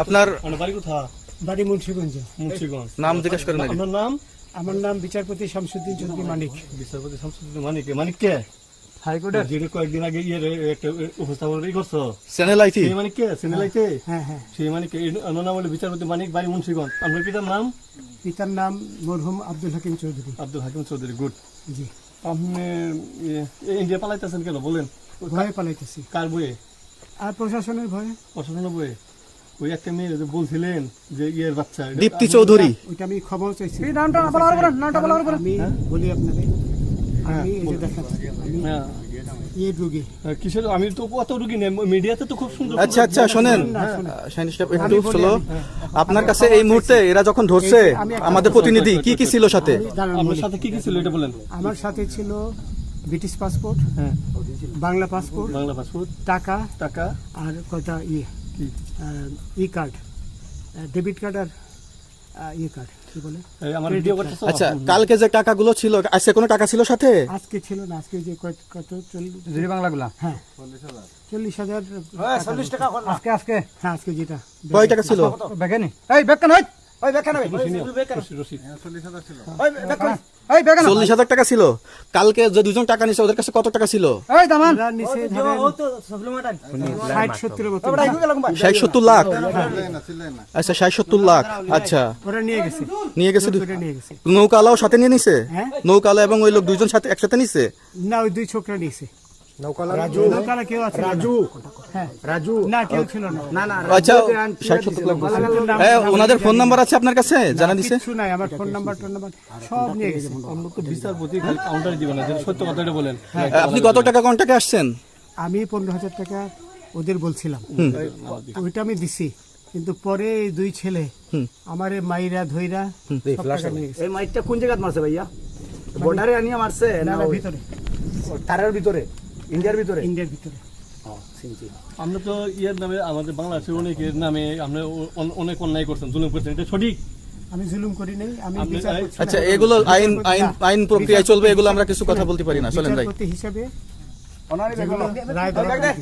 আপনার বাড়ি কোথায়? বাড়ি মুন্সিগঞ্জ। মুন্সিগঞ্জ। নাম জিজ্ঞেস করেন আগে। আপনার নাম? আমার নাম বিচারপতি শামসুদ্দিন চৌধুরী মানিক। বিচারপতি শামসুদ্দিন মানিক। মানিক কে? হাইকোর্টের। যিনি কয়েকদিন আগে একটা উপস্থাপন করছো। Channel IT. সেই মানিক কে? চ্যানেল আইতে? হ্যাঁ হ্যাঁ। সেই মানিক ওনার নাম হলো বিচারপতি মানিক, বাড়ি মুন্সিগঞ্জ। আপনার পিতার নাম? পিতার নাম মরহুম আব্দুল হাকিম চৌধুরী। আব্দুল হাকিম চৌধুরী। গুড। জি। আপনি ইন্ডিয়া পালাইতেছেন কেন বলেন? ভয়ে পালাইতেছি। কার বইয়ে? আর প্রশাসনের ভয়ে। প্রশাসনের বইয়ে? ওই একটা মেয়ে যে বলছিলেন যে ইয়ের বাচ্চা, দীপ্তি চৌধুরী। ওইটা আমি ক্ষমাও চাইছি। নামটা বলার পরে আমি বলি আপনাকে, আমি এই যে দেখাচ্ছি, আমি হ্যাঁ। এই রোগী। কিসের? আমি তো অত রুগী নেই, মিডিয়াতে তো খুব সুন্দর। আচ্ছা আচ্ছা শোনেন শাহিন সাহেব একটু স্লো। আপনার কাছে এই মুহূর্তে এরা যখন ধরছে আমাদের প্রতিনিধি কি কি ছিল সাথে? আপনার সাথে কি কি ছিল এটা বলেন। আমার সাথে ছিল ব্রিটিশ পাসপোর্ট, হ্যাঁ, বাংলা পাসপোর্ট, বাংলা পাসপোর্ট, টাকা টাকা, আর কয়টা কি? ই কার্ড, ডেবিট কার্ড আর ই কার্ড কি বলে এই আমার ভিডিও করতেছো? আচ্ছা কালকে যে টাকাগুলো ছিল আজকে কোনো টাকা ছিল সাথে? আজকে ছিল না, আজকে যে কত 40 বাংলাগুলা। হ্যাঁ 40,000 40 টাকা আজকে হ্যাঁ আজকে যেটা কয় টাকা ছিল? বেগানি এই বেকান হই ওই বেকান হই রশিদ। ওই বেকান এই বেকান 40,000 টাকা ছিল। কালকে যে দুজন টাকা নিছে ওদের কাছে কত টাকা ছিল? এই দামান ওরা নিচে ধরেন 60-70 মতো 60-70 লাখ। আচ্ছা 60-70 লাখ। আচ্ছা ওরা নিয়ে গেছে, নিয়ে গেছে। ওরা নিয়ে গেছে। নৌকালাও সাথে নিয়ে নিছে? হ্যাঁ নৌকালা এবং ওই লোক দুইজন সাথে একসাথে নিছে? না, ওই দুই ছোকরা নিয়েছে। নৌকালা কেউ আছে? হ্যাঁ রাজু না, কেউ ছিল না। না আচ্ছা 60-70 লাখ বলছে। ওনাদের ফোন নাম্বার আছে আপনার কাছে? জানা দিছে? কিছু নাই, আমার ফোন নাম্বার সব নিয়ে গেছে। আমরা তো বিচারপতি খালি কাউন্টারে দিবেন না, যেটা সত্য কথাটা বলেন। আপনি কত টাকা কন্টাক্টে আসছেন? আমি 15,000 টাকা ওদের বলছিলাম, ওইটা আমি দিছি, কিন্তু পরে এই দুই ছেলে আমারে মাইরা ধইরা সব টাকা নিয়ে গেছে। এই মাইকটা কোন জায়গায় মারছে ভাইয়া? বর্ডারে আনিয়া মারছে না না না, ওই ভিতরে, তারের ভিতরে, ইন্ডিয়ার ভিতরে? ইন্ডিয়ার ভিতরে। আমরা তো ইয়ের নামে, আমাদের বাংলাদেশের অনেকের নামে আমরা অনেক অন্যায় করছেন, জুলুম করছেন, এটা সঠিক? আমি জুলুম করি নাই, আমি আপনি- বিচার করছি না। আচ্ছা এগুলো আইন আইন আইন প্রক্রিয়ায় চলবে, এগুলো আমরা কিছু কথা বলতে পারি না। চলেন ভাই। বিচারপতি হিসাবে ওনারই যেগুলো রায় দেওয়া